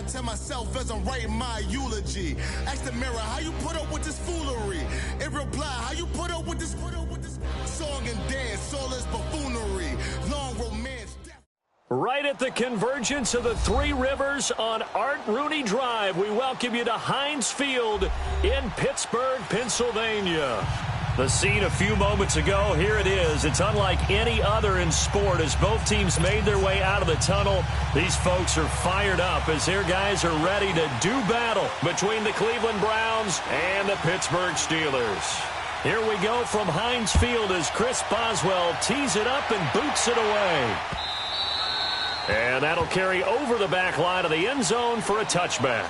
tell myself as I'm writing my eulogy. Ask the mirror, how you put up with this foolery? It reply, how you put up with this song and dance, all this buffoonery, long romance. Right at the convergence of the Three Rivers on Art Rooney Drive, we welcome you to Heinz Field in Pittsburgh, Pennsylvania. The scene a few moments ago, here it is. It's unlike any other in sport as both teams made their way out of the tunnel. These folks are fired up as their guys are ready to do battle between the Cleveland Browns and the Pittsburgh Steelers. Here we go from Heinz Field as Chris Boswell tees it up and boots it away. And that'll carry over the back line of the end zone for a touchback.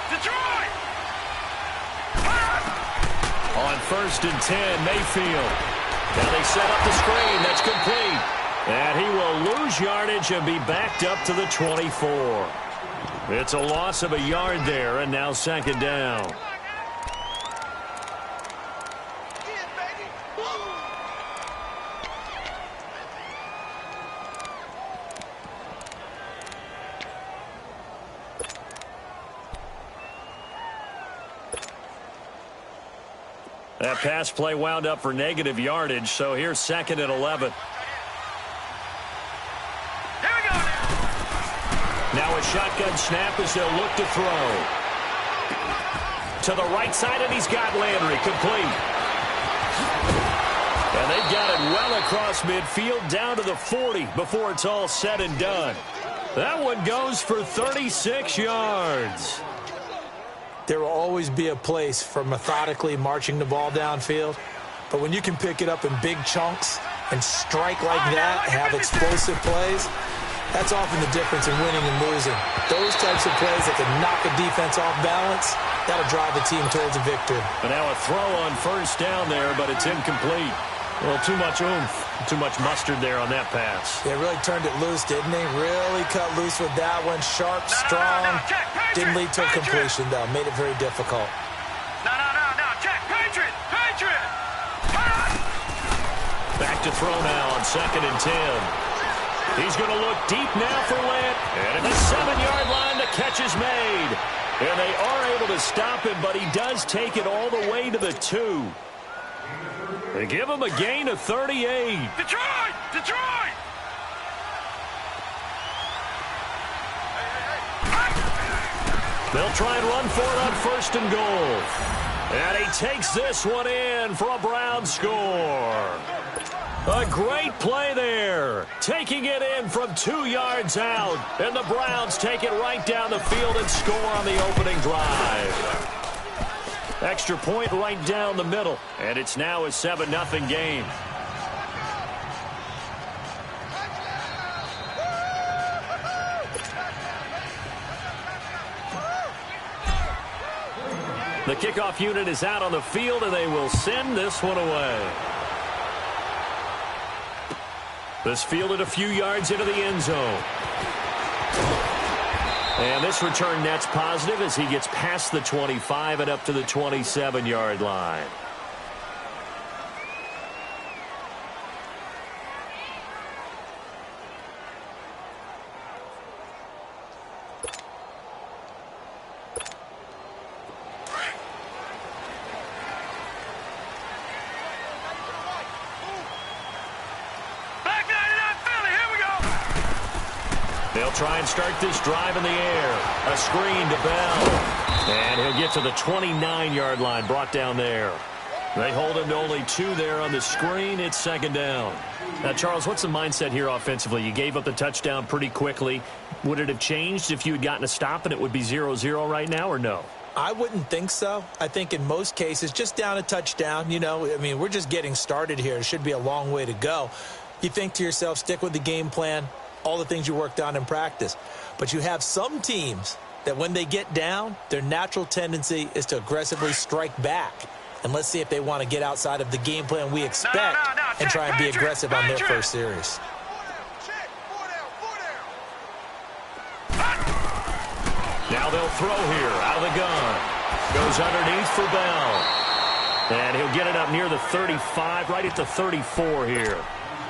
Detroit! On 1st and 10, Mayfield. Now they set up the screen. That's complete. And he will lose yardage and be backed up to the 24. It's a loss of a yard there, and now 2nd down. That pass play wound up for negative yardage, so here's 2nd and 11. Here we go. Now a shotgun snap as they'll look to throw. To the right side, and he's got Landry complete. And they've got it well across midfield down to the 40 before it's all said and done. That one goes for 36 yards. There will always be a place for methodically marching the ball downfield. But when you can pick it up in big chunks and strike like that, have explosive plays, that's often the difference in winning and losing. Those types of plays that can knock a defense off balance, that'll drive the team towards a victory. And now a throw on 1st down there, but it's incomplete. Well, too much oomph, too much mustard there on that pass. They really turned it loose, didn't they? Really cut loose with that one. Sharp, strong. Didn't lead to a completion, though. Made it very difficult. No. Check. Patriot. Back to throw now on 2nd and 10. He's going to look deep now for Land. And at the 7-yard line, the catch is made. And they are able to stop him, but he does take it all the way to the 2. They give him a gain of 38. Detroit! They'll try and run for it on 1st and goal. And he takes this one in for a Brown score. A great play there. Taking it in from 2 yards out. And the Browns take it right down the field and score on the opening drive. Extra point right down the middle. And it's now a 7-0 game. The kickoff unit is out on the field, and they will send this one away. This fielded a few yards into the end zone. And this return net's positive as he gets past the 25 and up to the 27-yard line. They'll try and start this drive in the air. A screen to Bell. And he'll get to the 29-yard line, brought down there. They hold him to only 2 there on the screen. It's second down. Now, Charles, what's the mindset here offensively? You gave up the touchdown pretty quickly. Would it have changed if you had gotten a stop and it would be 0-0 right now, or no? I wouldn't think so. I think in most cases, just down a touchdown, we're just getting started here. It should be a long way to go. You think to yourself, stick with the game plan, all the things you worked on in practice. But you have some teams that when they get down, their natural tendency is to aggressively strike back. And let's see if they want to get outside of the game plan we expect and try and be aggressive on their first series. Now they'll throw here out of the gun. Goes underneath for Bell. And he'll get it up near the 35, right at the 34 here.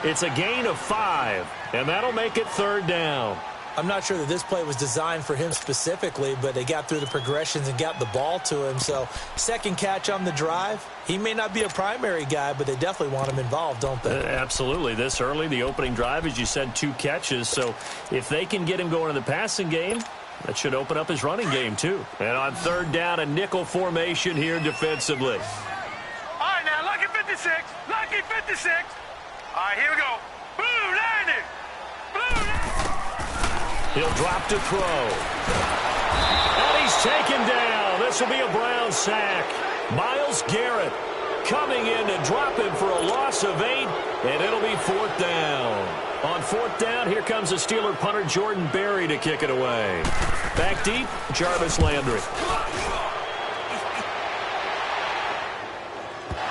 It's a gain of 5, and that'll make it third down. I'm not sure that this play was designed for him specifically, but they got through the progressions and got the ball to him. So second catch on the drive. He may not be a primary guy, but they definitely want him involved, don't they? Absolutely. This early, the opening drive, as you said, 2 catches. So if they can get him going in the passing game, that should open up his running game, too. And on third down, a nickel formation here defensively. All right, now, lucky 56. Lucky 56. All right, here we go. Blue landing. Blue landing. He'll drop to throw. And he's taken down. This will be a Brown sack. Myles Garrett coming in to drop him for a loss of 8, and it'll be 4th down. On 4th down, here comes the Steeler punter Jordan Berry to kick it away. Back deep, Jarvis Landry.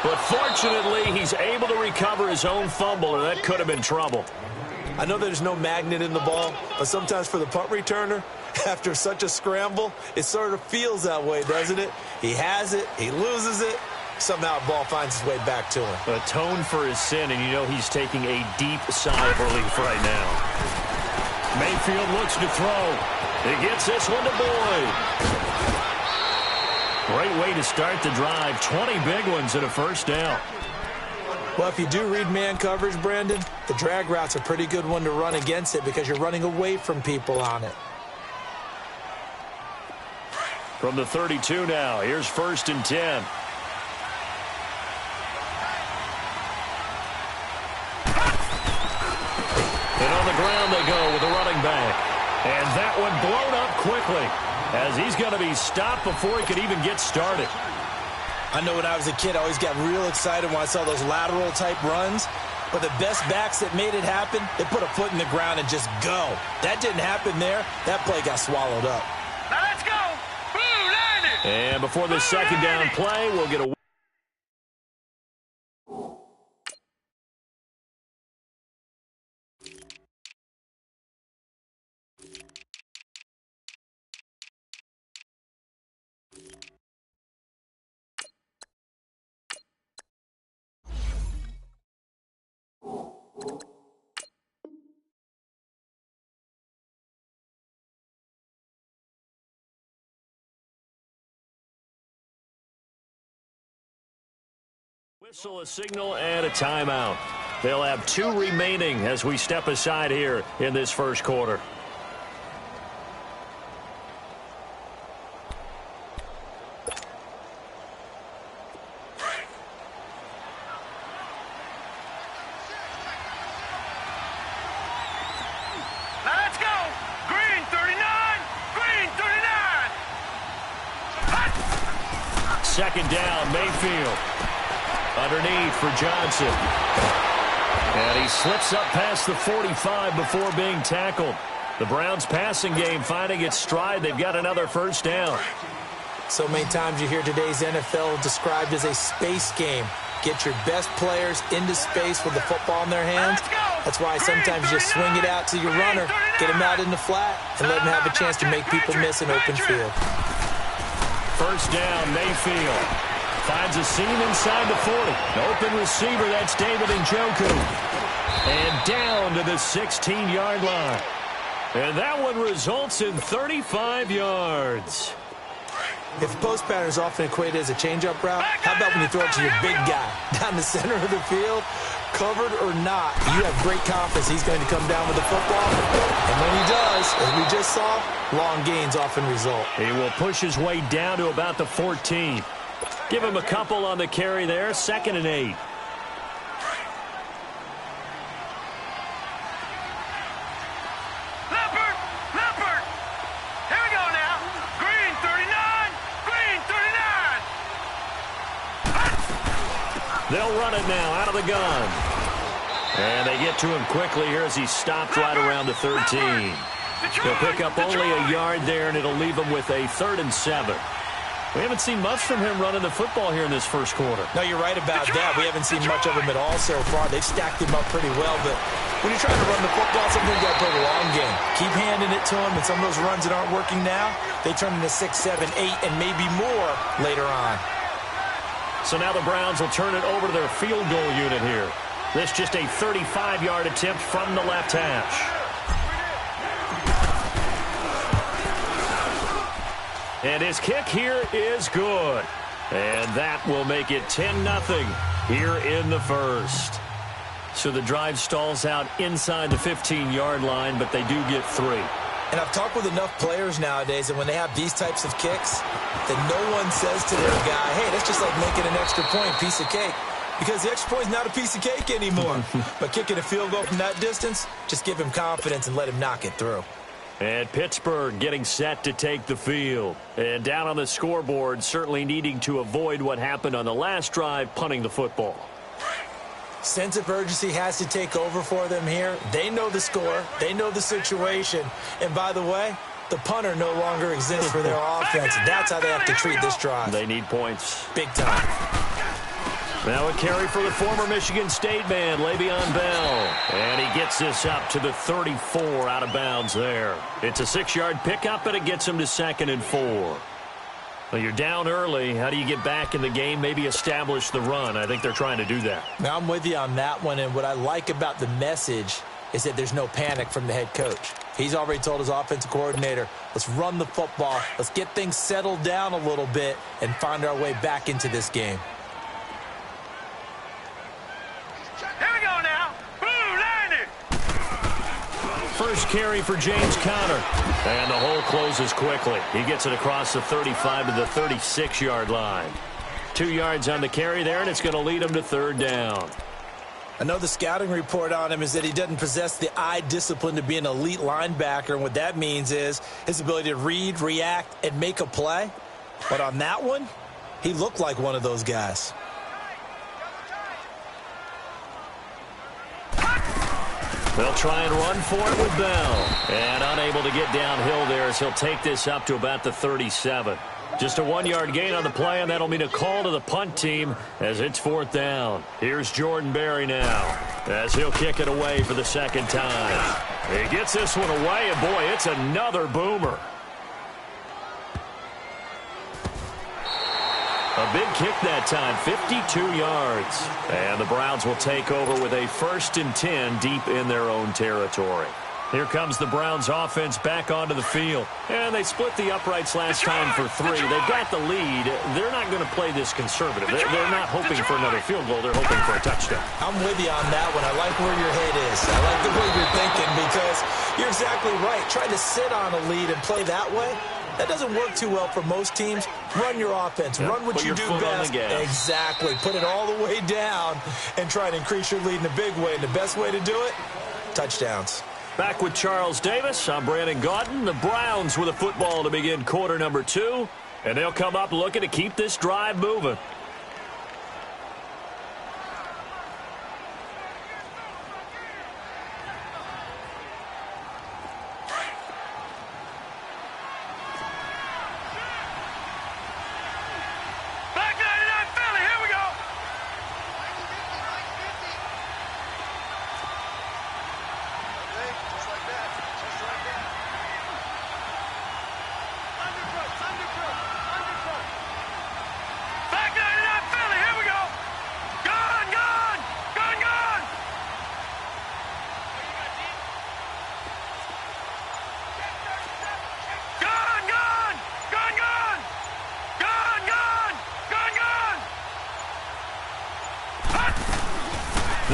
But fortunately, he's able to recover his own fumble, or that could have been trouble. I know there's no magnet in the ball, but sometimes for the punt returner, after such a scramble, it sort of feels that way, doesn't it? He has it, he loses it, somehow the ball finds its way back to him. Atone for his sin, and you know he's taking a deep sigh of relief right now. Mayfield looks to throw. He gets this one to Boyd. Great way to start the drive. 20 big ones and a first down. Well, if you do read man coverage, Brandon, the drag route's a pretty good one to run against it because you're running away from people on it. From the 32 now, here's 1st and 10. And on the ground they go with the running back. And that one blown up quickly as he's going to be stopped before he could even get started. I know when I was a kid, I always got real excited when I saw those lateral-type runs. But the best backs that made it happen, they put a foot in the ground and just go. That didn't happen there. That play got swallowed up. Now let's go. Blue landing. And before the second down play, we'll get a whistle, a signal, and a timeout. They'll have 2 remaining as we step aside here in this first quarter. Now let's go. Green 39. Green 39. Second down, Mayfield. Underneath for Johnson. And he slips up past the 45 before being tackled. The Browns' passing game finding its stride. They've got another first down. So many times you hear today's NFL described as a space game. Get your best players into space with the football in their hands. That's why sometimes you just swing it out to your runner, get him out in the flat, and let him have a chance to make people miss an open field. First down, Mayfield. Finds a seam inside the 40. Open receiver, that's David Njoku. And down to the 16-yard line. And that one results in 35 yards. If post pattern is often equated as a change-up route, how about when you throw it to your big guy down the center of the field? Covered or not, you have great confidence he's going to come down with the football. And when he does, as we just saw, long gains often result. He will push his way down to about the 14. Give him a couple on the carry there, 2nd and 8. They'll run it now out of the gun. And they get to him quickly here as he stopped right around the 13. He'll pick up only a yard there, and it'll leave him with a 3rd and 7. We haven't seen much from him running the football here in this first quarter. No, you're right about that. We haven't seen much of him at all so far. They've stacked him up pretty well, but when you're trying to run the football, sometimes you got to play the long game. Keep handing it to him, and some of those runs that aren't working now, they turn into 6, 7, 8, and maybe more later on. So now the Browns will turn it over to their field goal unit here. This just a 35-yard attempt from the left hash. And his kick here is good. And that will make it 10-0 here in the first. So the drive stalls out inside the 15-yard line, but they do get 3. And I've talked with enough players nowadays that when they have these types of kicks, that no one says to their guy, hey, that's just like making an extra point, piece of cake. Because the extra point is not a piece of cake anymore. But kicking a field goal from that distance, just give him confidence and let him knock it through. And Pittsburgh getting set to take the field. And down on the scoreboard, certainly needing to avoid what happened on the last drive, punting the football. Sense of urgency has to take over for them here. They know the score. They know the situation. And by the way, the punter no longer exists for their offense. That's how they have to treat this drive. They need points. Big time. Now a carry for the former Michigan State man, Le'Veon Bell. And he gets this up to the 34 out of bounds there. It's a 6-yard pickup, and it gets him to 2nd and 4. Well, you're down early. How do you get back in the game, maybe establish the run? I think they're trying to do that. Now, I'm with you on that one, and what I like about the message is that there's no panic from the head coach. He's already told his offensive coordinator, let's run the football, let's get things settled down a little bit and find our way back into this game. Here we go now. Boom, landed. First carry for James Conner. And the hole closes quickly. He gets it across the 35 to the 36-yard line. 2 yards on the carry there, and it's going to lead him to 3rd down. I know the scouting report on him is that he doesn't possess the eye discipline to be an elite linebacker, and what that means is his ability to read, react, and make a play. But on that one, he looked like one of those guys. They'll try and run for it with Bell. And unable to get downhill there as he'll take this up to about the 37. Just a 1-yard gain on the play, and that'll mean a call to the punt team as it's 4th down. Here's Jordan Berry now as he'll kick it away for the 2nd time. He gets this one away, and boy, it's another boomer. A big kick that time, 52 yards. And the Browns will take over with a 1st and 10 deep in their own territory. Here comes the Browns offense back onto the field. And they split the uprights last time for 3. They've got the lead. They're not going to play this conservative. They're not hoping for another field goal. They're hoping for a touchdown. I'm with you on that one. I like where your head is. I like the way you're thinking because you're exactly right. Trying to sit on a lead and play that way, that doesn't work too well for most teams. Run your offense. Run what you do best. Exactly. Put it all the way down and try to increase your lead in a big way. And the best way to do it, touchdowns. Back with Charles Davis. I'm Brandon Gaudin. The Browns with a football to begin quarter number 2. And they'll come up looking to keep this drive moving.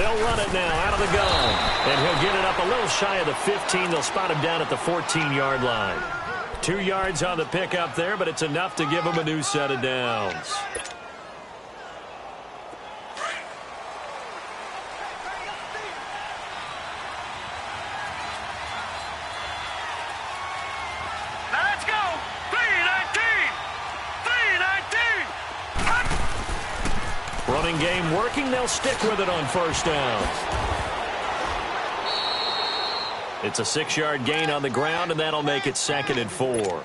They'll run it now out of the gun. And he'll get it up a little shy of the 15. They'll spot him down at the 14-yard line. 2 yards on the pickup there, but it's enough to give him a new set of downs. Now let's go. 3-19. 3-19. Running game working. They'll stick with it on first down. It's a 6-yard gain on the ground, and that'll make it 2nd and 4.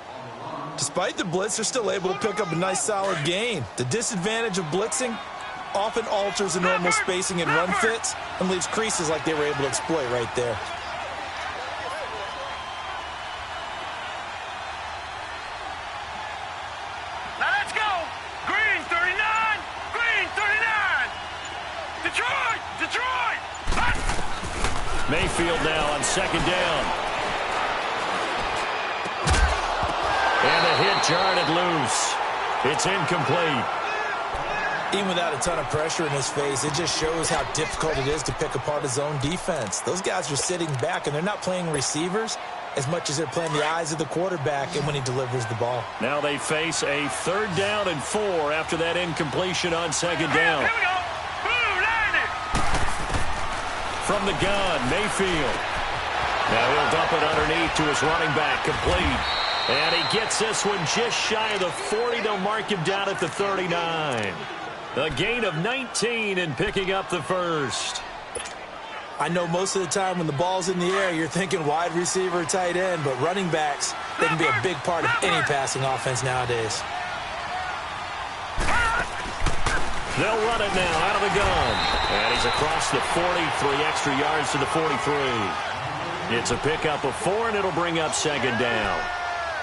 Despite the blitz, they're still able to pick up a nice, solid gain. The disadvantage of blitzing often alters the normal spacing and run fits and leaves creases like they were able to exploit right there. Now let's go. Green 39. Green 39. Detroit. Detroit. Mayfield now on 2nd down. And the hit jarred it loose. It's incomplete. Even without a ton of pressure in his face, it just shows how difficult it is to pick apart his own defense. Those guys are sitting back, and they're not playing receivers as much as they're playing the eyes of the quarterback and when he delivers the ball. Now they face a 3rd down and 4 after that incompletion on 2nd down. Here we go. Blue 90. From the gun, Mayfield. Now he'll dump it underneath to his running back, complete. And he gets this one just shy of the 40. They'll mark him down at the 39. A gain of 19 and picking up the first. I know most of the time when the ball's in the air, you're thinking wide receiver, tight end, but running backs, they can be a big part of any passing offense nowadays. They'll run it now out of the gun. And he's across the 40, 3 extra yards to the 43. It's a pickup of 4, and it'll bring up 2nd down.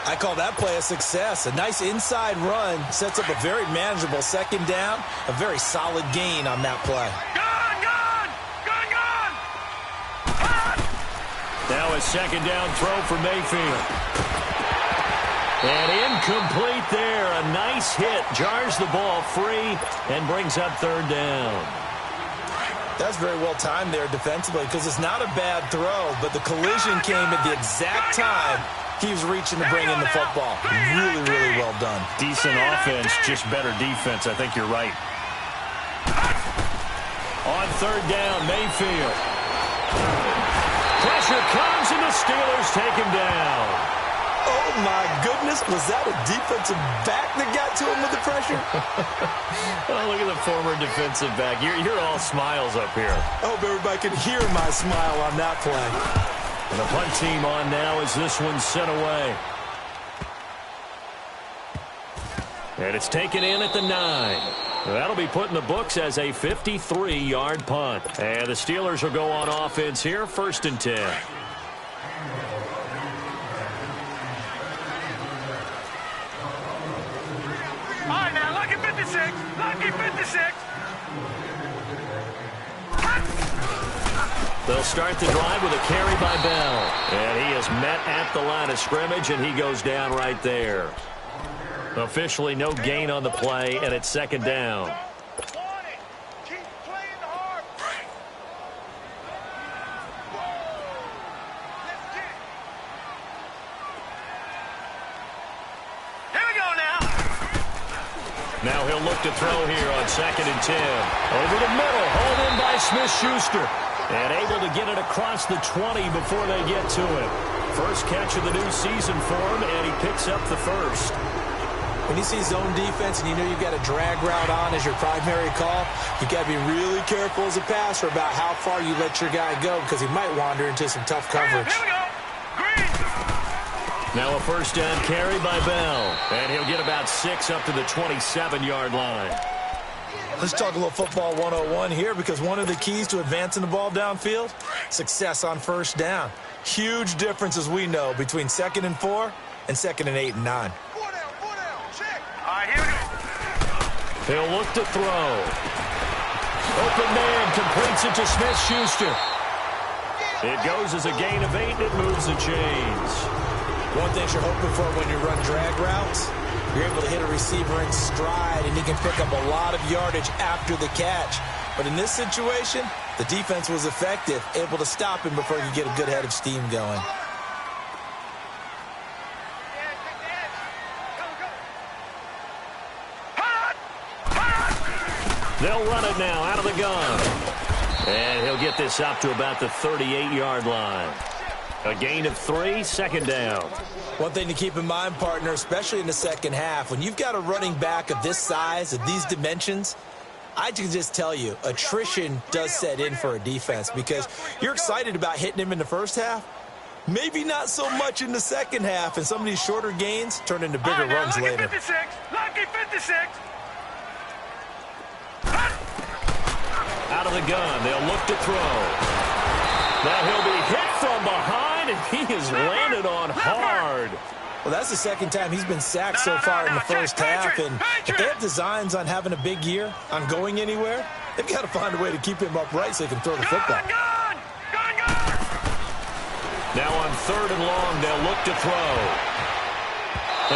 I call that play a success. A nice inside run sets up a very manageable 2nd down, a very solid gain on that play. Gun, gun. Gun, gun. Now a 2nd down throw for Mayfield. And incomplete there. A nice hit. Jars the ball free and brings up 3rd down. That's very well timed there defensively because it's not a bad throw, but the collision came at the exact time he was reaching to bring in the football. Really, really well done. Decent offense, just better defense. I think you're right. On 3rd down, Mayfield. Pressure comes, and the Steelers take him down. Oh, my goodness. Was that a defensive back that got to him with the pressure? Oh, look at the former defensive back. You're all smiles up here. I hope everybody can hear my smile on that play. And the punt team on now as this one's sent away. And it's taken in at the 9. That'll be put in the books as a 53-yard punt. And the Steelers will go on offense here, 1st and 10. All right, now, lucky 56. Lucky 56. They'll start the drive with a carry by Bell. And he is met at the line of scrimmage, and he goes down right there. Officially no gain on the play, and it's 2nd down. Keep playing hard. Here we go now. Now he'll look to throw here on 2nd and 10. Over the middle, hauled in by Smith-Schuster. And able to get it across the 20 before they get to it. First catch of the new season for him, and he picks up the first. When you see zone defense and you know you've got a drag route on as your primary call, you've got to be really careful as a passer about how far you let your guy go because he might wander into some tough coverage. Here we go. Green. Now a 1st down carry by Bell. And he'll get about 6 up to the 27-yard line. Let's talk a little football 101 here because one of the keys to advancing the ball downfield, success on 1st down. Huge difference, as we know, between 2nd and 4 and 2nd and 8 and 9. Four down, check. All right, here we go. He'll look to throw. Open man completes it to Smith-Schuster. It goes as a gain of 8, and it moves the chains. One thing you're hoping for when you run drag routes, you're able to hit a receiver in stride, and he can pick up a lot of yardage after the catch. But in this situation, The defense was effective, able to stop him before he could get a good head of steam going. They'll run it now out of the gun. And he'll get this up to about the 38-yard line. A gain of 3, second down. One thing to keep in mind, partner, especially in the second half, when you've got a running back of this size, of these dimensions, I can just tell you, attrition does set in for a defense because you're excited about hitting him in the first half. Maybe not so much in the second half, and some of these shorter gains turn into bigger runs later. Lucky 56! Lucky 56! Out of the gun, they'll look to throw. Now he'll be hit from behind, and he is landed on hard. Well, that's the second time he's been sacked so far in the first half, and if they have designs on having a big year, on going anywhere, they've got to find a way to keep him upright so he can throw the football. Now on 3rd and long, they'll look to throw.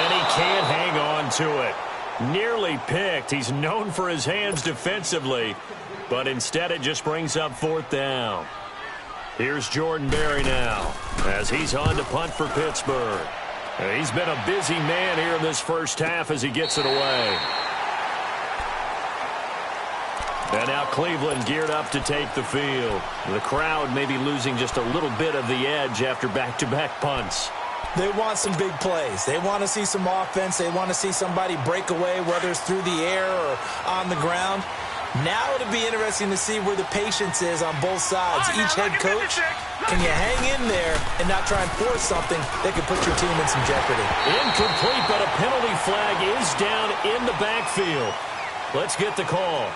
And he can't hang on to it. Nearly picked. He's known for his hands defensively, but instead it just brings up 4th down. Here's Jordan Berry now as he's on to punt for Pittsburgh. And he's been a busy man here in this first half as he gets it away. And now Cleveland geared up to take the field. The crowd may be losing just a little bit of the edge after back-to-back punts. They want some big plays. They want to see some offense. They want to see somebody break away, whether it's through the air or on the ground. Now it'll be interesting to see where the patience is on both sides. Each head coach, can you hang in there and not try and force something that could put your team in some jeopardy? Incomplete, but a penalty flag is down in the backfield. Let's get the call.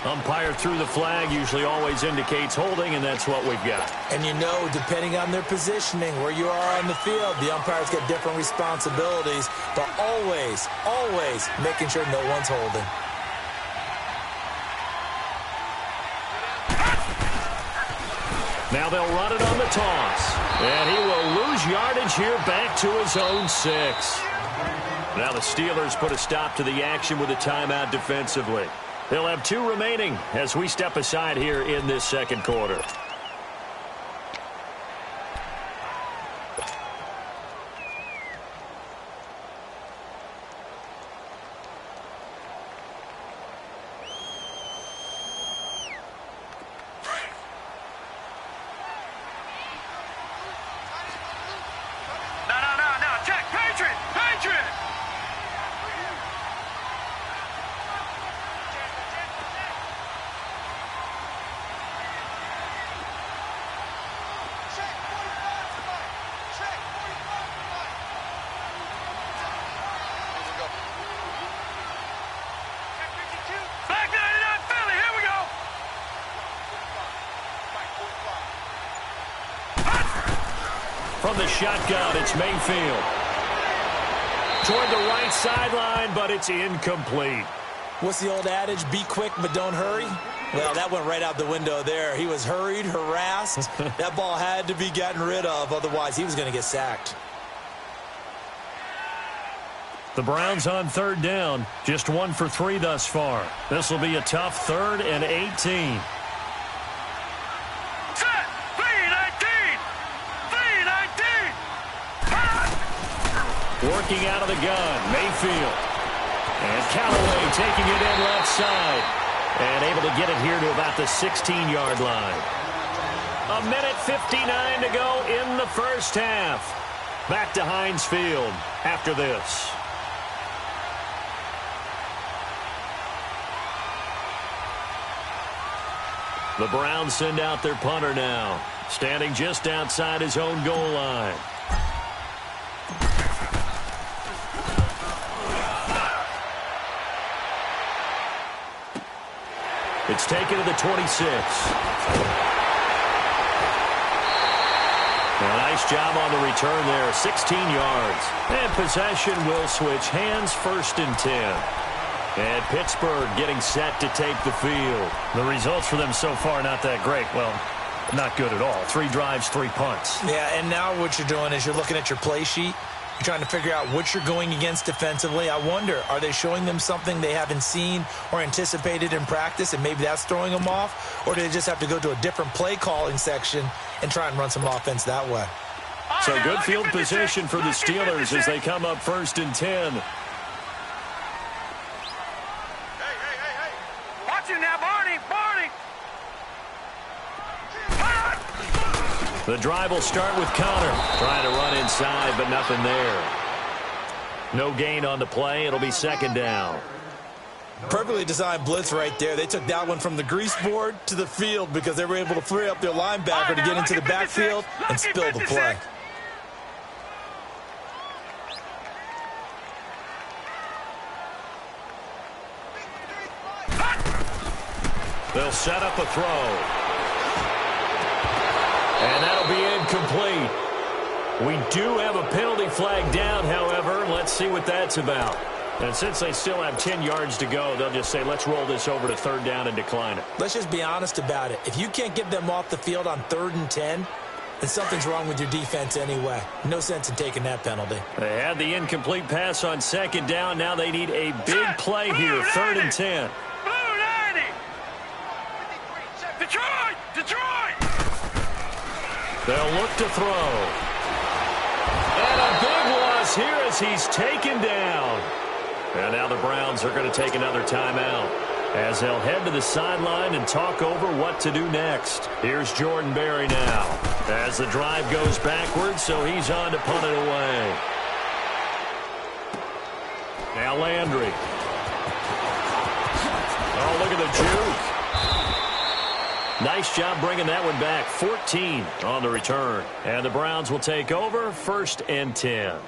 Umpire threw the flag, usually always indicates holding, and that's what we've got. And you know, depending on their positioning, where you are on the field, the umpires get different responsibilities, but always, always making sure no one's holding. Now they'll run it on the toss, and he will lose yardage here back to his own 6. Now the Steelers put a stop to the action with a timeout defensively. They'll have 2 remaining as we step aside here in this second quarter. No. Check. Patriot! From the shotgun, it's Mayfield. Toward the right sideline, but it's incomplete. What's the old adage? Be quick, but don't hurry? Well, that went right out the window there. He was hurried, harassed. That ball had to be gotten rid of, otherwise he was going to get sacked. The Browns on 3rd down, just 1 for 3 thus far. This will be a tough 3rd and 18. Working out of the gun, Mayfield. And Callaway taking it in left side. And able to get it here to about the 16-yard line. 1:59 to go in the first half. Back to Heinz Field after this. The Browns send out their punter now, standing just outside his own goal line. It's taken to the 26. A nice job on the return there, 16 yards. And possession will switch hands, 1st and 10. And Pittsburgh getting set to take the field. The results for them so far not that great. Well, not good at all. 3 drives, 3 punts. Yeah, and now what you're doing is you're looking at your play sheet. You're trying to figure out what you're going against defensively. I wonder, are they showing them something they haven't seen or anticipated in practice, and maybe that's throwing them off? Or do they just have to go to a different play calling section and try and run some offense that way? So good field position for the Steelers as they come up 1st and 10. Watch him now, Barney! The drive will start with Connor. Trying to run inside, but nothing there. No gain on the play. It'll be 2nd down. Perfectly designed blitz right there. They took that one from the grease board to the field because they were able to free up their linebacker to get into the backfield and spill the play. They'll set up a throw. And that'll be incomplete. We do have a penalty flag down, however. Let's see what that's about. And since they still have 10 yards to go, they'll just say, let's roll this over to 3rd down and decline it. Let's just be honest about it. If you can't get them off the field on 3rd and 10, then something's wrong with your defense anyway. No sense in taking that penalty. They had the incomplete pass on 2nd down. Now they need a big play here, 3rd and 10. Detroit! They'll look to throw. And a big loss here as he's taken down. And now the Browns are going to take another timeout as they'll head to the sideline and talk over what to do next. Here's Jordan Berry now as the drive goes backwards, so he's on to punt it away. Now Landry. Oh, look at the juke. Nice job bringing that one back. 14 on the return. And the Browns will take over 1st and 10.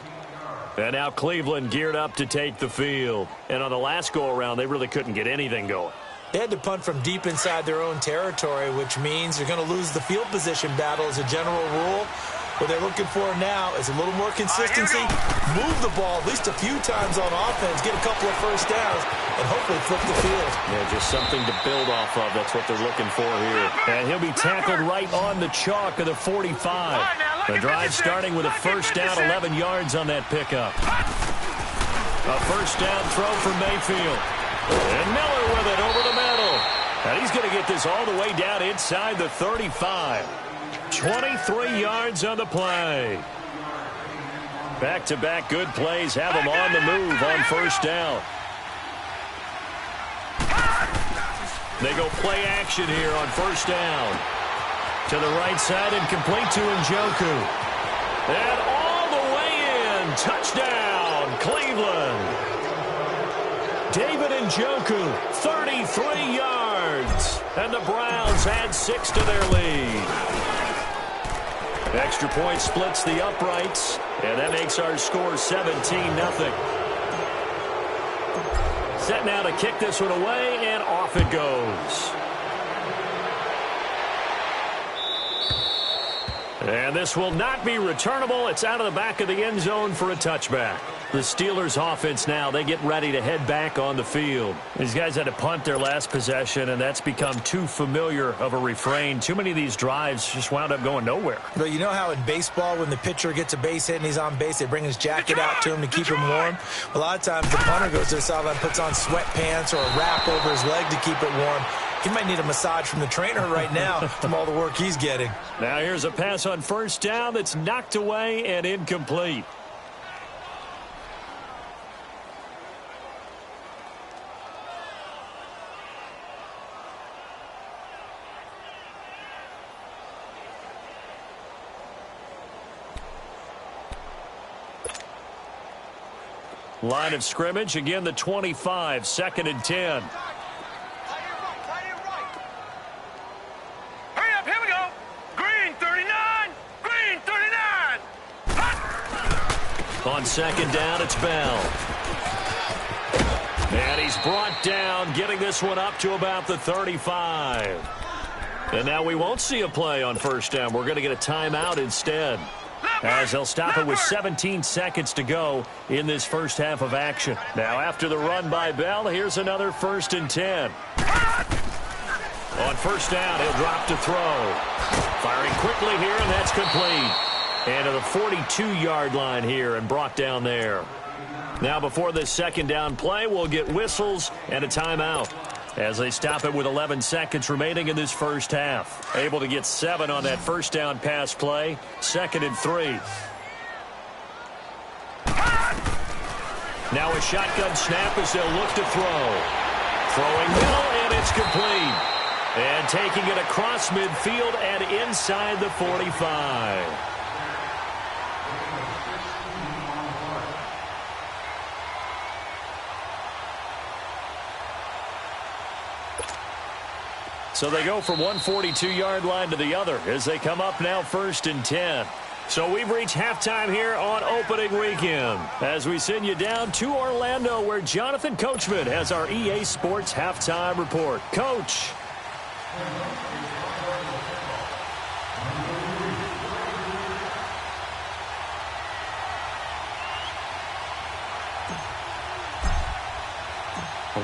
And now Cleveland geared up to take the field. And on the last go-around, they really couldn't get anything going. They had to punt from deep inside their own territory, which means you're going to lose the field position battle as a general rule. What they're looking for now is a little more consistency, move the ball at least a few times on offense, get a couple of 1st downs, and hopefully flip the field. Yeah, just something to build off of. That's what they're looking for here. And he'll be tackled right on the chalk of the 45. The drive starting with a 1st down, 11 yards on that pickup. A 1st down throw for Mayfield. And Miller with it over the middle. And he's going to get this all the way down inside the 35. 23 yards on the play. Back-to-back good plays have them on the move on 1st down. They go play action here on 1st down. To the right side and complete to Njoku. And all the way in. Touchdown, Cleveland. David Njoku, 33 yards. And the Browns add 6 to their lead. Extra point splits the uprights, and that makes our score 17-0. Set now to kick this one away, and off it goes. And this will not be returnable. It's out of the back of the end zone for a touchback. The Steelers offense now, they get ready to head back on the field. These guys had to punt their last possession, and that's become too familiar of a refrain. Too many of these drives just wound up going nowhere. But you know how in baseball, when the pitcher gets a base hit and he's on base, they bring his jacket out to him to keep him warm? A lot of times the punter goes to the sideline, puts on sweatpants or a wrap over his leg to keep it warm. He might need a massage from the trainer right now from all the work he's getting. Now here's a pass on 1st down that's knocked away and incomplete. Line of scrimmage, again the 25, 2nd and 10. Hurry up, here we go. Green 39, green 39. On 2nd down, it's Bell. And he's brought down, getting this one up to about the 35. And now we won't see a play on 1st down. We're going to get a timeout instead, as they'll stop it with 17 seconds to go in this first half of action. Now after the run by Bell, here's another 1st and 10. On 1st down, he'll drop to throw. Firing quickly here, and that's complete. And to the 42-yard line here and brought down there. Now before this second down play, we'll get whistles and a timeout as they stop it with 11 seconds remaining in this first half. Able to get 7 on that first down pass play. 2nd and 3. Now a shotgun snap as they'll look to throw. Throwing middle, and it's complete. And taking it across midfield and inside the 45. So they go from one 42-yard line to the other as they come up now 1st and 10. So we've reached halftime here on opening weekend as we send you down to Orlando where Jonathan Coachman has our EA Sports halftime report. Coach.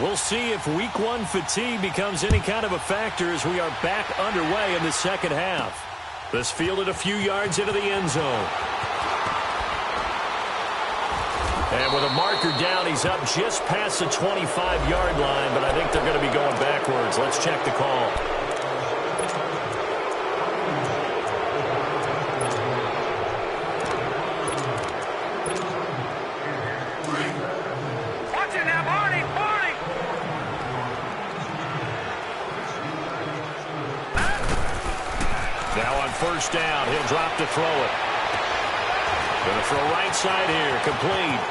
We'll see if week 1 fatigue becomes any kind of a factor as we are back underway in the second half. This fielded a few yards into the end zone. And with a marker down, he's up just past the 25-yard line, but I think they're going to be going backwards. Let's check the call. First down, he'll drop to throw it. Going to throw right side here, complete.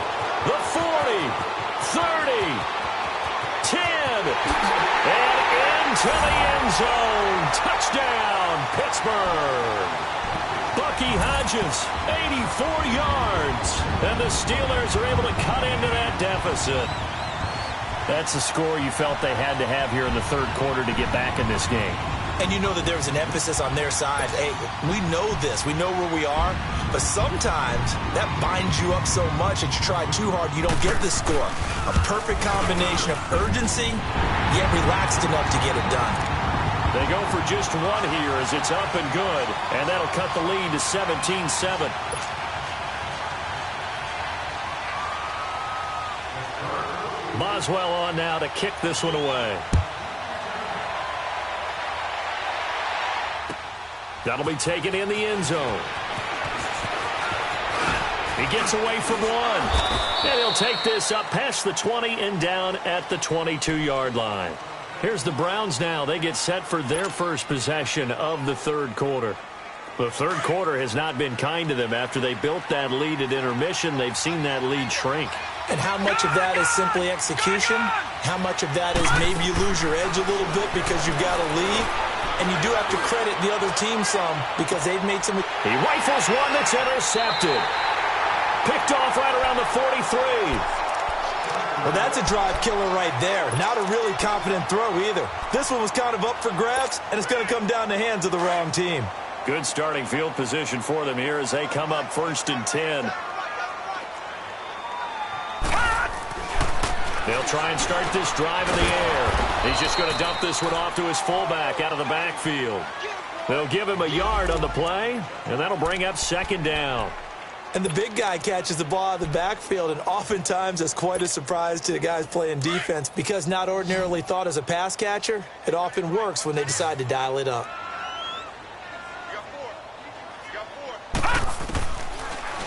The 40, 30, 10, and into the end zone. Touchdown, Pittsburgh. Bucky Hodges, 84 yards. And the Steelers are able to cut into that deficit. That's the score you felt they had to have here in the third quarter to get back in this game. And you know that there's an emphasis on their side. Hey, we know this. We know where we are. But sometimes that binds you up so much that you try too hard, you don't get the score. A perfect combination of urgency, yet relaxed enough to get it done. They go for just one here as it's up and good. And that'll cut the lead to 17-7. Boswell on now to kick this one away. That'll be taken in the end zone. He gets away from one. And he'll take this up past the 20 and down at the 22-yard line. Here's the Browns now. They get set for their first possession of the third quarter. The third quarter has not been kind to them. After they built that lead at intermission, they've seen that lead shrink. And how much of that is simply execution? How much of that is maybe you lose your edge a little bit because you've got a lead? And you do have to credit the other team some because they've made some... He rifles one that's intercepted. Picked off right around the 43. Well, that's a drive killer right there. Not a really confident throw either. This one was kind of up for grabs, and it's going to come down the hands of the wrong team. Good starting field position for them here as they come up 1st and 10. They'll try and start this drive in the air. He's just going to dump this one off to his fullback out of the backfield. They'll give him a yard on the play, and that'll bring up 2nd down. And the big guy catches the ball out of the backfield, and oftentimes it's quite a surprise to the guys playing defense because not ordinarily thought as a pass catcher, it often works when they decide to dial it up.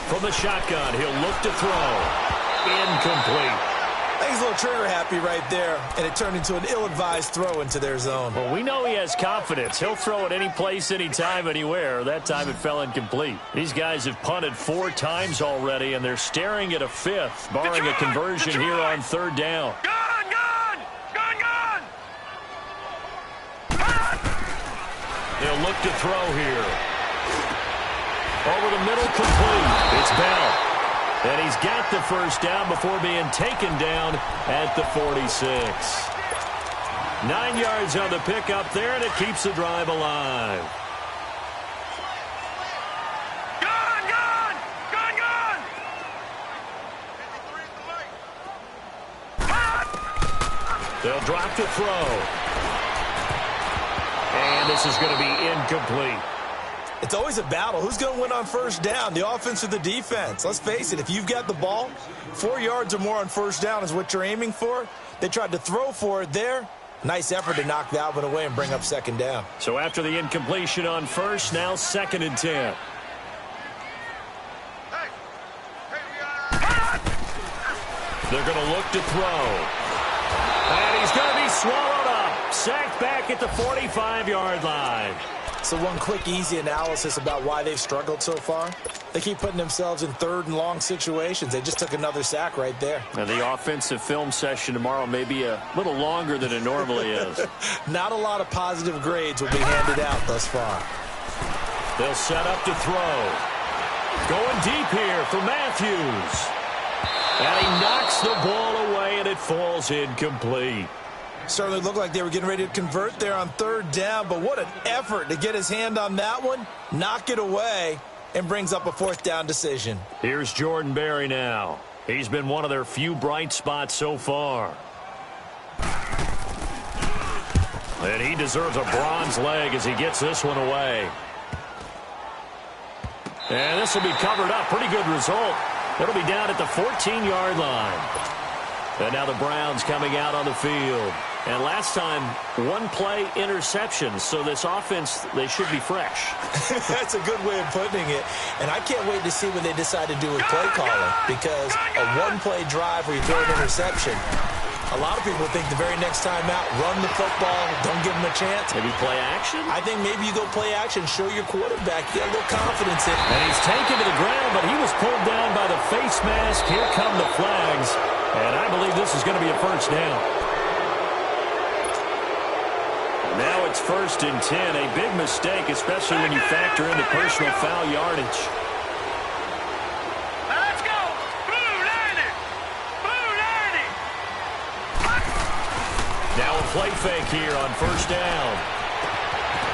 From the shotgun, he'll look to throw. Incomplete. He's a little trigger happy right there, and it turned into an ill-advised throw into their zone. Well, we know he has confidence. He'll throw it any place, anytime, anywhere. That time it fell incomplete. These guys have punted 4 times already, and they're staring at a 5th, barring a conversion here on 3rd down. Gone! They'll look to throw here. Over the middle, complete. It's Bell. And he's got the first down before being taken down at the 46. 9 yards on the pickup there, and it keeps the drive alive. Gone! They'll drop to throw. And this is going to be incomplete. It's always a battle. Who's going to win on first down, the offense or the defense? Let's face it, if you've got the ball, 4 yards or more on first down is what you're aiming for. They tried to throw for it there. Nice effort to knock that one away and bring up second down. So after the incompletion on first, now 2nd and 10. They're going to look to throw. And he's going to be swallowed up. Sacked back at the 45-yard line. So one quick, easy analysis about why they've struggled so far. They keep putting themselves in 3rd and long situations. They just took another sack right there. And the offensive film session tomorrow may be a little longer than it normally is. Not a lot of positive grades will be handed out thus far. They'll set up to throw. Going deep here for Matthews. And he knocks the ball away, and it falls incomplete. Certainly looked like they were getting ready to convert there on 3rd down, but what an effort to get his hand on that one, knock it away, and brings up a 4th down decision. Here's Jordan Berry now. He's been one of their few bright spots so far. And he deserves a bronze leg as he gets this one away. And this will be covered up. Pretty good result. It'll be down at the 14-yard line. And now the Browns coming out on the field. And last time, 1-play interception. So this offense, they should be fresh. That's a good way of putting it. And I can't wait to see what they decide to do with play calling. Because a 1-play drive where you throw an interception, a lot of people think the very next time out, run the football, don't give them a chance. Maybe play action? I think maybe you go play action, show your quarterback, get a little confidence in. And he's taken to the ground, but he was pulled down by the face mask. Here come the flags. And I believe this is going to be a first down. Now it's 1st and 10. A big mistake, especially when you factor in the personal foul yardage. Let's go! Blue landing! Blue landing! Now a play fake here on first down.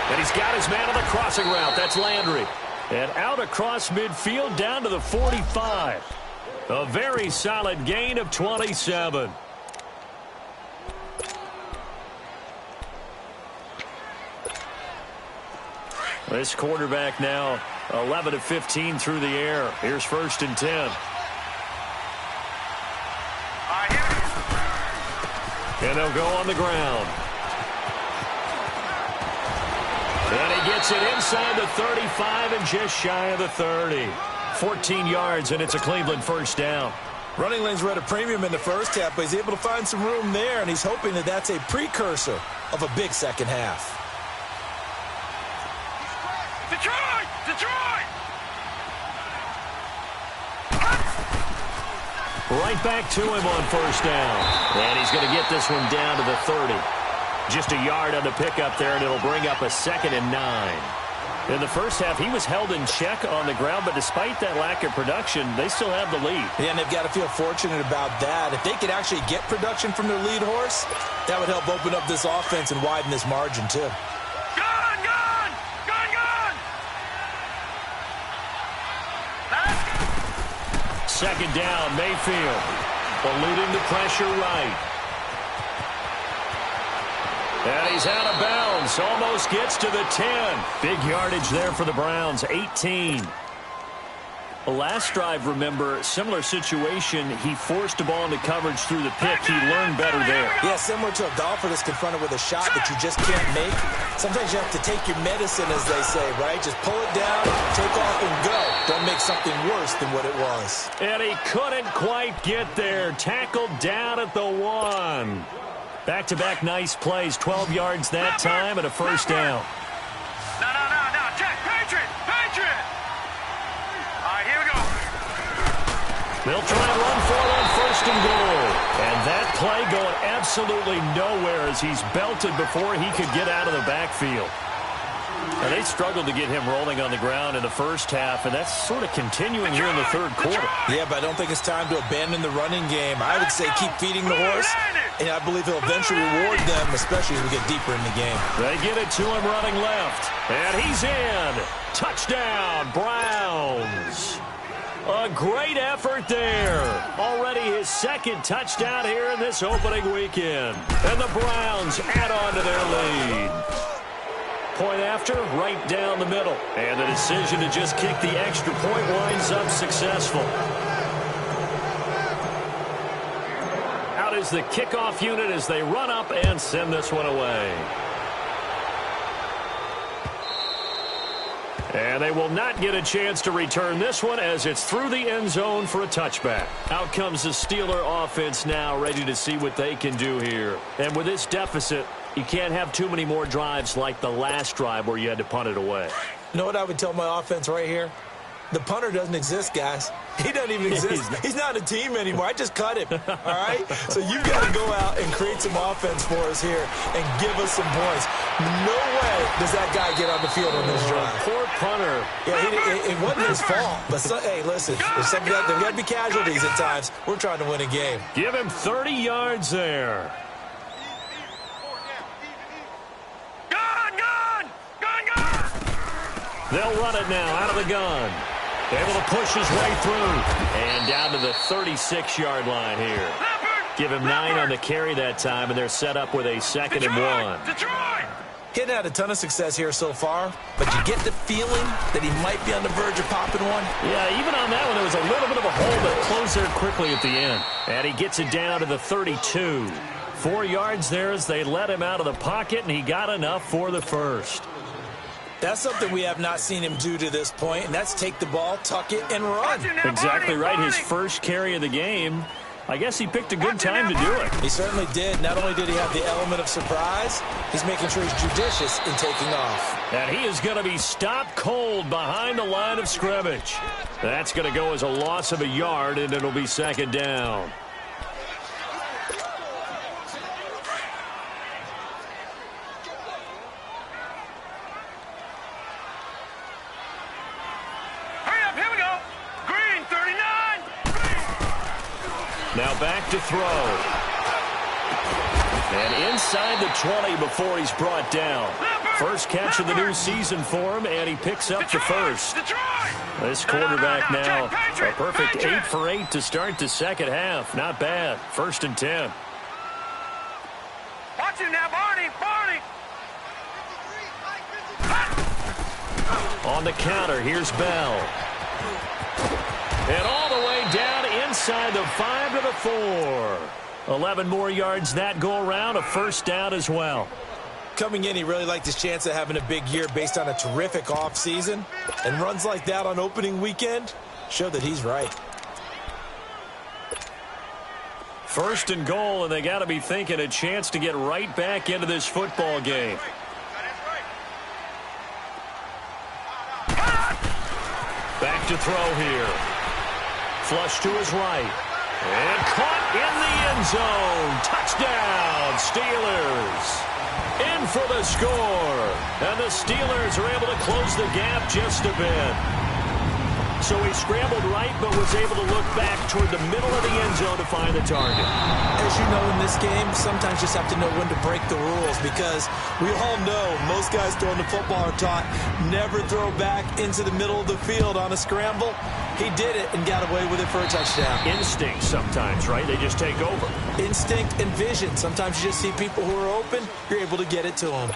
And he's got his man on the crossing route. That's Landry. And out across midfield down to the 45. A very solid gain of 27. This quarterback now 11 of 15 through the air. Here's 1st and 10. And they'll go on the ground. And he gets it inside the 35 and just shy of the 30. 14 yards, and it's a Cleveland first down. Running lanes were at a premium in the first half, but he's able to find some room there, and he's hoping that that's a precursor of a big second half. Detroit! Detroit! Right back to him on first down. And he's going to get this one down to the 30. Just a yard on the pickup there, and it'll bring up a 2nd and 9. In the first half, he was held in check on the ground, but despite that lack of production, they still have the lead. Yeah, and they've got to feel fortunate about that. If they could actually get production from their lead horse, that would help open up this offense and widen this margin, too. Gun! Gun! Gun! Gun! Second down, Mayfield. Eluding the pressure right. And he's out of bounds. Almost gets to the 10. Big yardage there for the Browns, 18. Last drive, remember, similar situation. He forced the ball into coverage through the pick. He learned better there. Yeah, similar to a golfer that's confronted with a shot that you just can't make. Sometimes you have to take your medicine, as they say, right? Just pull it down, take off, and go. Don't make something worse than what it was. And he couldn't quite get there. Tackled down at the 1. Back-to-back nice plays, 12 yards that time and a first down. No. Check. Patriot! Patriot! All right, here we go. They'll try and run for it on 1st and goal. And that play going absolutely nowhere as he's belted before he could get out of the backfield. And they struggled to get him rolling on the ground in the first half, and that's sort of continuing here in the third quarter. Yeah, but I don't think it's time to abandon the running game. I would say keep feeding the horse, and I believe he'll eventually reward them, especially as we get deeper in the game. They get it to him running left, and he's in. Touchdown, Browns. A great effort there. Already his 2nd touchdown here in this opening weekend. And the Browns add on to their lead. point after, right down the middle. And the decision to just kick the extra point winds up successful. Out is the kickoff unit as they run up and send this one away. And they will not get a chance to return this one as it's through the end zone for a touchback. Out comes the Steeler offense now, ready to see what they can do here. And with this deficit, you can't have too many more drives like the last drive where you had to punt it away. You know what I would tell my offense right here? The punter doesn't exist, guys. He doesn't even exist. He's not a team anymore. I just cut him, all right? So you've got to go out and create some offense for us here and give us some points. No way does that guy get on the field on this drive. Poor punter. Yeah, it wasn't his fault. But, hey, listen, there's got to be casualties at times. We're trying to win a game. Give him 30 yards there. They'll run it now out of the gun. Able to push his way through. And down to the 36-yard line here. Give him 9 on the carry that time, and they're set up with a 2nd and 1. Hitting had a ton of success here so far, but you get the feeling that he might be on the verge of popping one. Yeah, even on that one, there was a little bit of a hole that closed there quickly at the end. And he gets it down to the 32. 4 yards there as they let him out of the pocket, and he got enough for the first. That's something we have not seen him do to this point, and that's take the ball, tuck it, and run. Exactly right. His first carry of the game. I guess he picked a good time to do it. He certainly did. Not only did he have the element of surprise, he's making sure he's judicious in taking off. And he is going to be stopped cold behind the line of scrimmage. That's going to go as a loss of a yard, and it'll be 2nd down. Now back to throw. And inside the 20 before he's brought down. First catch of the new season for him, and he picks up the first. This quarterback now, a perfect 8 for 8 to start the second half. Not bad. 1st and 10. Watch him now, Barney. On the counter, here's Bell. And all the way down inside the 5 to the 4. 11 more yards that go around, a 1st down as well. Coming in, he really liked his chance of having a big year based on a terrific offseason. And runs like that on opening weekend show that he's right. 1st and goal, and they got to be thinking a chance to get right back into this football game. Back to throw here. Flush to his right. And caught in the end zone. Touchdown, Steelers. In for the score. And the Steelers are able to close the gap just a bit. So he scrambled right, but was able to look back toward the middle of the end zone to find the target. As you know, in this game, sometimes you just have to know when to break the rules, because we all know most guys throwing the football are taught never throw back into the middle of the field on a scramble. He did it and got away with it for a touchdown. Instinct sometimes, right? They just take over. Instinct and vision. Sometimes you just see people who are open, you're able to get it to them.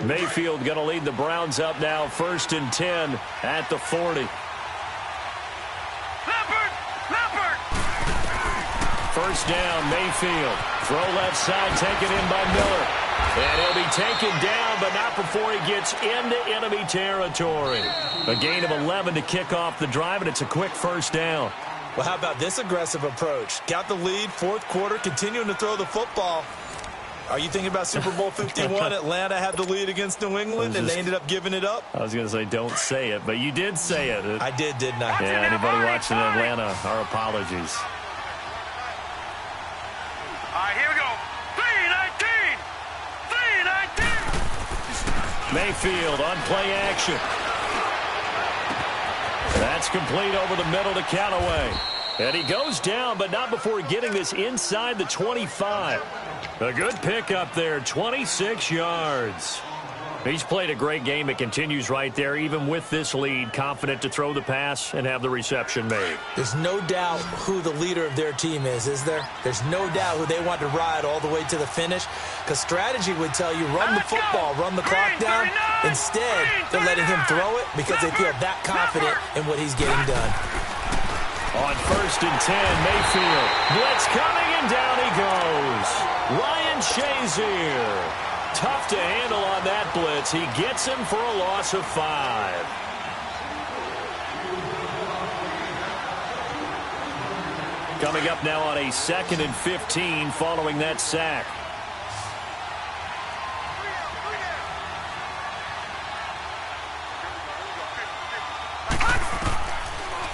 Mayfield going to lead the Browns up now, 1st and 10 at the 40. Leopard! 1st down, Mayfield. Throw left side, taken in by Miller. And he'll be taken down, but not before he gets into enemy territory. A gain of 11 to kick off the drive, and it's a quick 1st down. Well, how about this aggressive approach? Got the lead, 4th quarter, continuing to throw the football. Are you thinking about Super Bowl 51? Atlanta had the lead against New England, and they ended up giving it up? I was going to say, don't say it, but you did say it. I did, didn't I? Yeah, anybody watching Atlanta, our apologies. All right, here we go. 3-19. Mayfield on play action. That's complete over the middle to Callaway. And he goes down, but not before getting this inside the 25. A good pickup there, 26 yards. He's played a great game. It continues right there, even with this lead, confident to throw the pass and have the reception made. There's no doubt who the leader of their team is there? There's no doubt who they want to ride all the way to the finish, because strategy would tell you run the football, run the clock down. Instead, they're letting him throw it because they feel that confident in what he's getting done. On 1st and 10, Mayfield. Blitz coming, and down he goes. Ryan Shazier. Tough to handle on that blitz. He gets him for a loss of 5. Coming up now on a 2nd and 15 following that sack.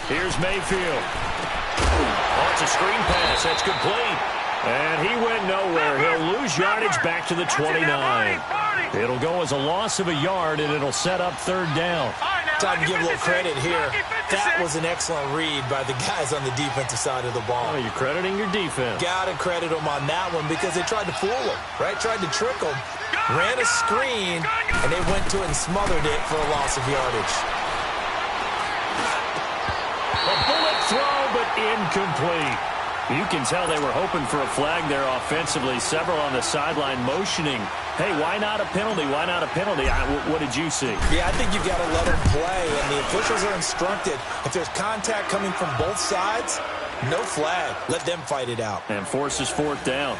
Here's Mayfield. Oh, it's a screen pass. That's complete. And he went nowhere. He'll lose yardage back to the 29. It'll go as a loss of a yard, and it'll set up 3rd down. Time to give a little credit here. That was an excellent read by the guys on the defensive side of the ball. Oh, you're crediting your defense. Got to credit them on that one because they tried to fool him, right? Tried to trick him. Ran a screen, and they went to it and smothered it for a loss of yardage. A bullet throw, but incomplete. You can tell they were hoping for a flag there offensively. Several on the sideline motioning. Hey, why not a penalty? Why not a penalty? What did you see? Yeah, I think you've got to let them play, and the officials are instructed. If there's contact coming from both sides, no flag. Let them fight it out. And forces 4th down.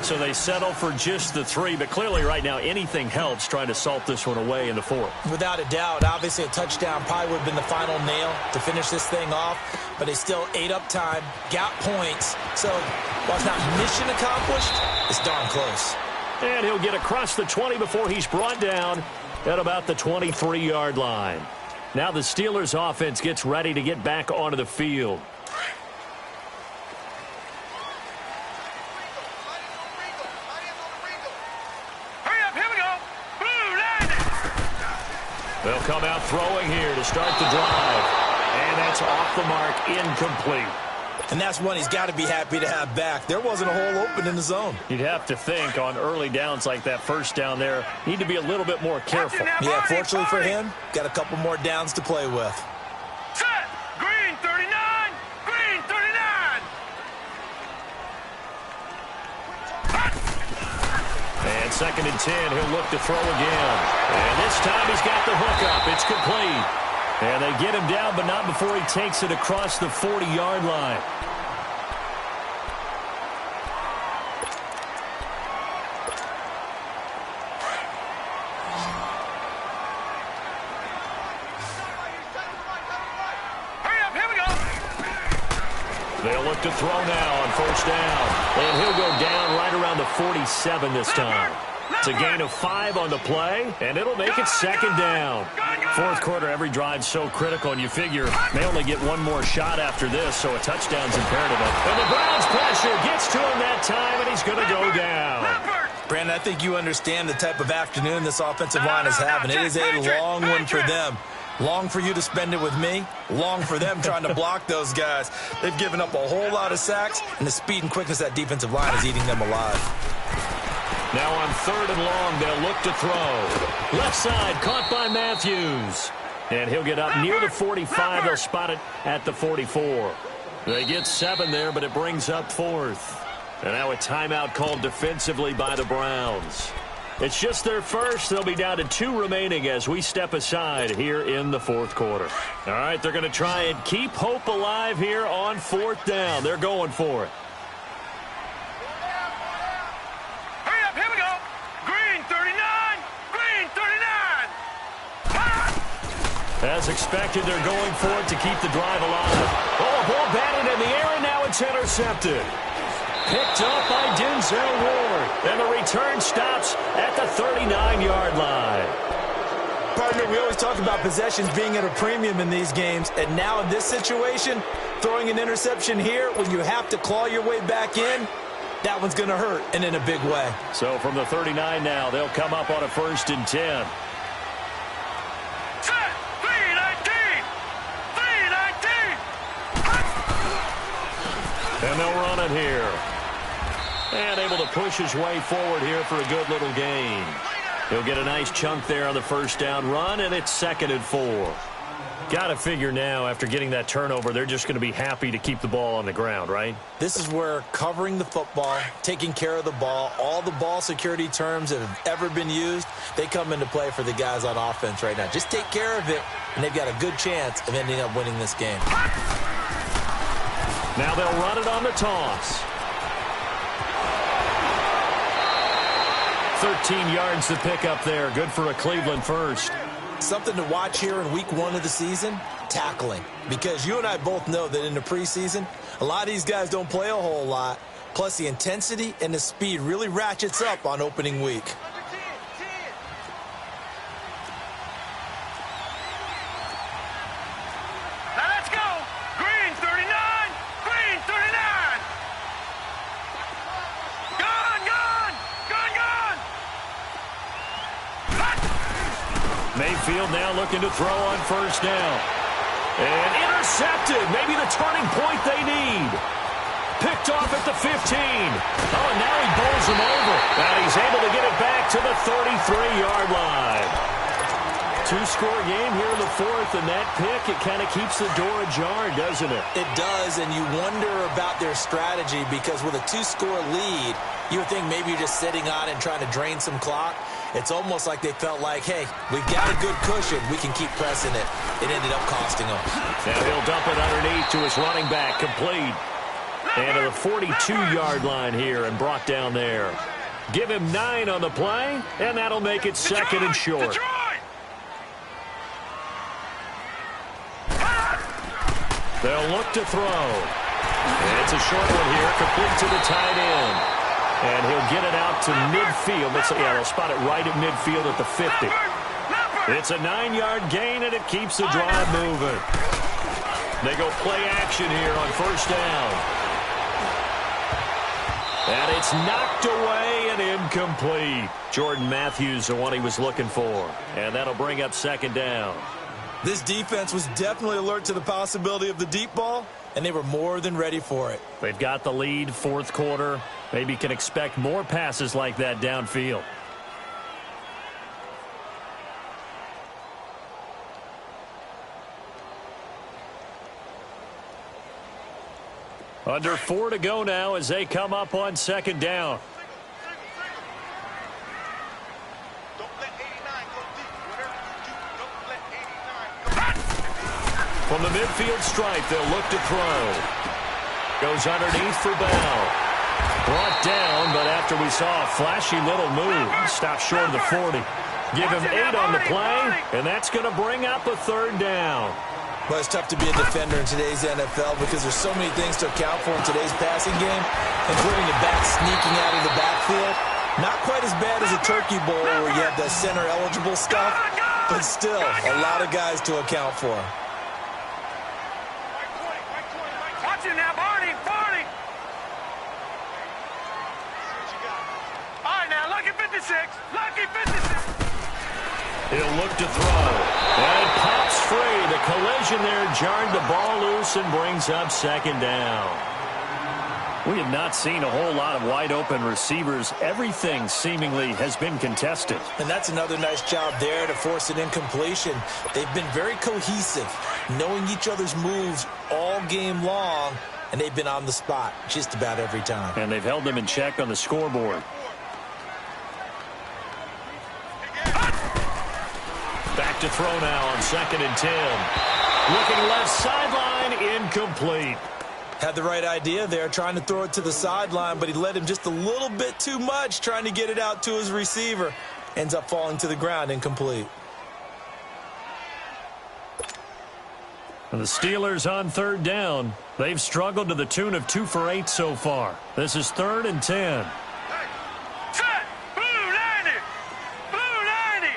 So they settle for just the 3, but clearly right now anything helps trying to salt this one away in the 4th. Without a doubt, obviously a touchdown probably would have been the final nail to finish this thing off, but they still ate up time, got points. So while it's not mission accomplished, it's darn close. And he'll get across the 20 before he's brought down at about the 23-yard line. Now the Steelers offense gets ready to get back onto the field. They'll come out throwing here to start the drive. And that's off the mark, incomplete. And that's one he's got to be happy to have back. There wasn't a hole open in the zone. You'd have to think on early downs like that first down there, need to be a little bit more careful. Yeah, fortunately for him, got a couple more downs to play with. Set! Green 39! Green 39! And 2nd and 10, he'll look to throw again. And this time he's got the hook up. It's complete. And they get him down, but not before he takes it across the 40-yard line. They'll look to throw now on 1st down. And he'll go down right around the 47 this time. It's a gain of 5 on the play, and it'll make it 2nd down. 4th quarter, every drive's so critical, and you figure they only get one more shot after this, so a touchdown's imperative. And the Browns' pressure gets to him that time, and he's going to go down. Brandon, I think you understand the type of afternoon this offensive line is having. It is a long one for them. Long for you to spend it with me. Long for them trying to block those guys. They've given up a whole lot of sacks, and the speed and quickness of that defensive line is eating them alive. Now on 3rd and long, they'll look to throw. Left side, caught by Matthews. And he'll get up near the 45. They'll spot it at the 44. They get 7 there, but it brings up 4th. And now a timeout called defensively by the Browns. It's just their first. They'll be down to 2 remaining as we step aside here in the 4th quarter. All right, they're going to try and keep hope alive here on 4th down. They're going for it. Hurry up, here we go. Green 39, green 39. As expected, they're going for it to keep the drive alive. Oh, ball batted in the air, and now it's intercepted. Picked up by Denzel Ward. And the return stops at the 39-yard line. Partner, we always talk about possessions being at a premium in these games. And now in this situation, throwing an interception here when you have to claw your way back in, that one's going to hurt, and in a big way. So from the 39 now, they'll come up on a 1st and 10. Set! 319! 319! And they'll run it here. And able to push his way forward here for a good little gain. He'll get a nice chunk there on the first down run, and it's 2nd and 4. Got to figure now, after getting that turnover, they're just going to be happy to keep the ball on the ground, right? This is where covering the football, taking care of the ball, all the ball security terms that have ever been used, they come into play for the guys on offense right now. Just take care of it, and they've got a good chance of ending up winning this game. Now they'll run it on the toss. 13 yards to pick up there. Good for a Cleveland first. Something to watch here in week 1 of the season, tackling. Because you and I both know that in the preseason, a lot of these guys don't play a whole lot. Plus, the intensity and the speed really ratchets up on opening week. Now let's go. Green 39. Green 39. Gone. Mayfield now looking to throw on first down. And intercepted. Maybe the turning point they need. Picked off at the 15. Oh, and now he bowls him over. And he's able to get it back to the 33-yard line. 2-score game here in the 4th, and that pick, it kind of keeps the door ajar, doesn't it? It does, and you wonder about their strategy because with a 2-score lead, you would think maybe you're just sitting on it and trying to drain some clock. It's almost like they felt like, hey, we've got a good cushion. We can keep pressing it. It ended up costing them. Now he'll dump it underneath to his running back, complete. And to the 42-yard line here and brought down there. Give him 9 on the play, and that'll make it 2nd and short. They'll look to throw. And it's a short one here, complete to the tight end. And he'll get it out to midfield. They'll spot it right at midfield at the 50. It's a 9-yard gain, and it keeps the drive moving. They go play action here on first down. And it's knocked away and incomplete. Jordan Matthews, the one he was looking for. And that'll bring up 2nd down. This defense was definitely alert to the possibility of the deep ball, and they were more than ready for it. They've got the lead, 4th quarter. Maybe can expect more passes like that downfield. Under 4 to go now as they come up on 2nd down. From the midfield stripe, they'll look to throw. Goes underneath for Bell. Brought down, but after we saw a flashy little move, stopped short of the 40. Give him 8 on the play, and that's going to bring up a 3rd down. Well, it's tough to be a defender in today's NFL because there's so many things to account for in today's passing game, including the back sneaking out of the backfield. Not quite as bad as a turkey bowl where you have the center-eligible stuff, but still a lot of guys to account for. Watch him now, Barney. All right, now, lucky 56. Lucky 56. He'll look to throw. And pops free. The collision there jarred the ball loose and brings up 2nd down. We have not seen a whole lot of wide-open receivers. Everything seemingly has been contested. And that's another nice job there to force an incompletion. They've been very cohesive, knowing each other's moves all game long, and they've been on the spot just about every time. And they've held them in check on the scoreboard. Back to throw now on 2nd and 10. Looking left sideline, incomplete. Had the right idea there, trying to throw it to the sideline, but he led him just a little bit too much, trying to get it out to his receiver. Ends up falling to the ground, incomplete. And the Steelers on 3rd down. They've struggled to the tune of 2 for 8 so far. This is 3rd and 10. Set. Blue 90. Blue 90.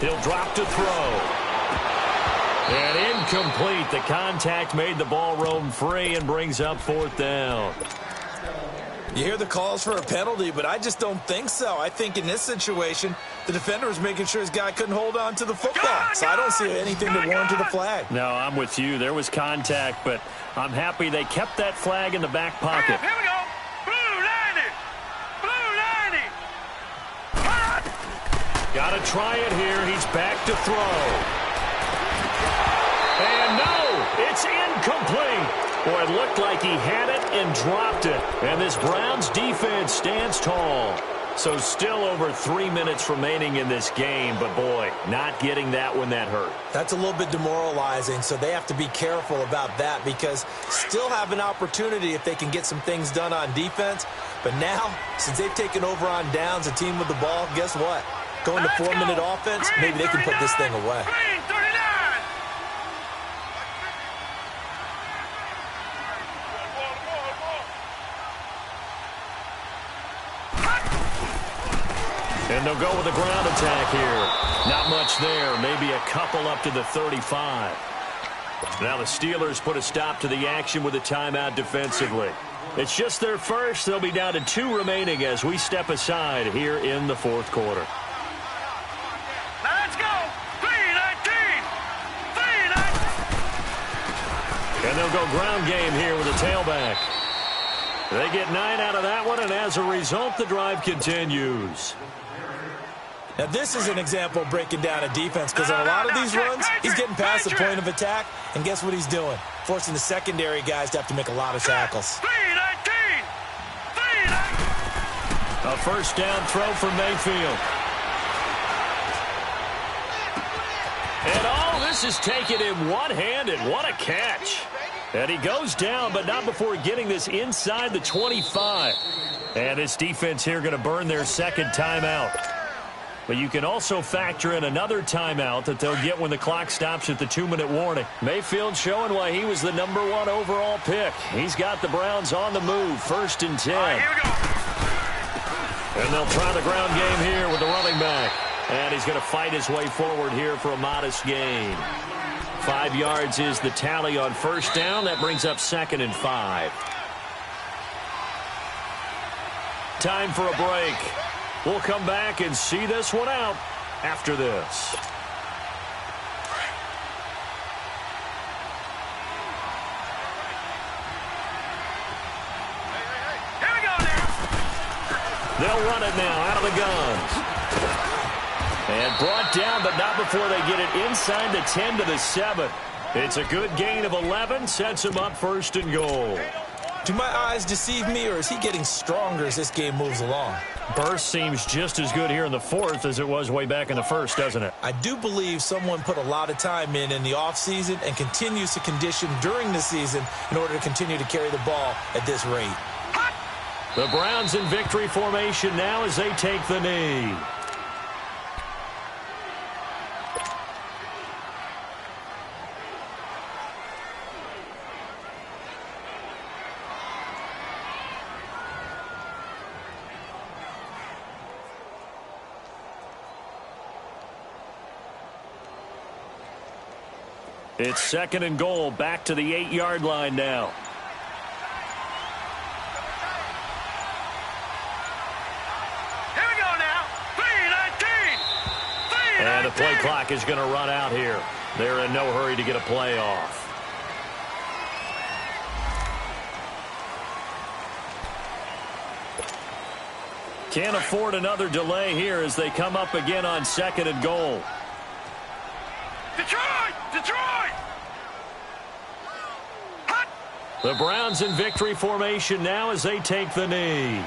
He'll drop to throw. And incomplete. The contact made the ball roam free and brings up 4th down. You hear the calls for a penalty, but I just don't think so. I think in this situation, the defender was making sure his guy couldn't hold on to the football. So I don't see anything to warrant the flag. No, I'm with you. There was contact, but I'm happy they kept that flag in the back pocket. Here we go. Blue 90. Blue 90. Got to try it here. He's back to throw. And no, it's incomplete. Boy, it looked like he had it and dropped it. And this Browns defense stands tall. So still over 3 minutes remaining in this game. But, boy, not getting that when that hurt. That's a little bit demoralizing, so they have to be careful about that because still have an opportunity if they can get some things done on defense. But now, since they've taken over on downs, a team with the ball, guess what? Going to 4-minute offense, maybe they can put this thing away. Green 39. And they'll go with a ground attack here. Not much there. Maybe a couple up to the 35. Now the Steelers put a stop to the action with a timeout defensively. It's just their first. They'll be down to 2 remaining as we step aside here in the fourth quarter. Now let's go. 3-19. 3-19. And they'll go ground game here with a tailback. They get 9 out of that one, and as a result, the drive continues. Now, this is an example of breaking down a defense because on a lot of these runs, he's getting past the point of attack, and guess what he's doing? Forcing the secondary guys to have to make a lot of tackles. 3-19. 3-19. A first down throw for Mayfield. And all this is taken in one-handed. What a catch. And he goes down, but not before getting this inside the 25. And this defense here going to burn their second timeout. But you can also factor in another timeout that they'll get when the clock stops at the 2-minute warning. Mayfield showing why he was the #1 overall pick. He's got the Browns on the move, 1st and 10. Here we go. And they'll try the ground game here with the running back. And he's going to fight his way forward here for a modest gain. 5 yards is the tally on first down. That brings up 2nd and 5. Time for a break. We'll come back and see this one out after this. Here we go now. They'll run it now out of the guns. And brought down, but not before they get it inside the 10 to the 7. It's a good gain of 11, sets him up 1st and goal. Do my eyes deceive me, or is he getting stronger as this game moves along? Burst seems just as good here in the 4th as it was way back in the 1st, doesn't it? I do believe someone put a lot of time in the offseason and continues to condition during the season in order to continue to carry the ball at this rate. The Browns in victory formation now as they take the knee. It's 2nd and goal, back to the 8-yard line now. Here we go now. 3-19. 3-19. And the play clock is going to run out here. They're in no hurry to get a play off. Can't afford another delay here as they come up again on 2nd and goal. Detroit! Detroit! Hot! The Browns in victory formation now as they take the knee.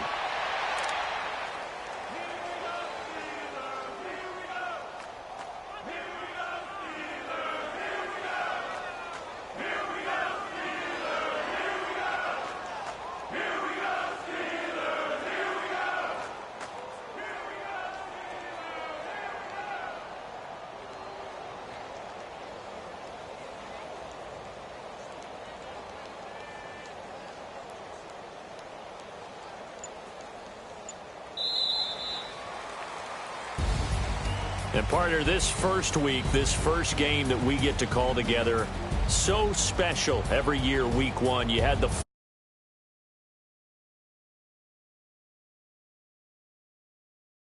And partner, this first week, this first game that we get to call together, so special every year, week 1. You had the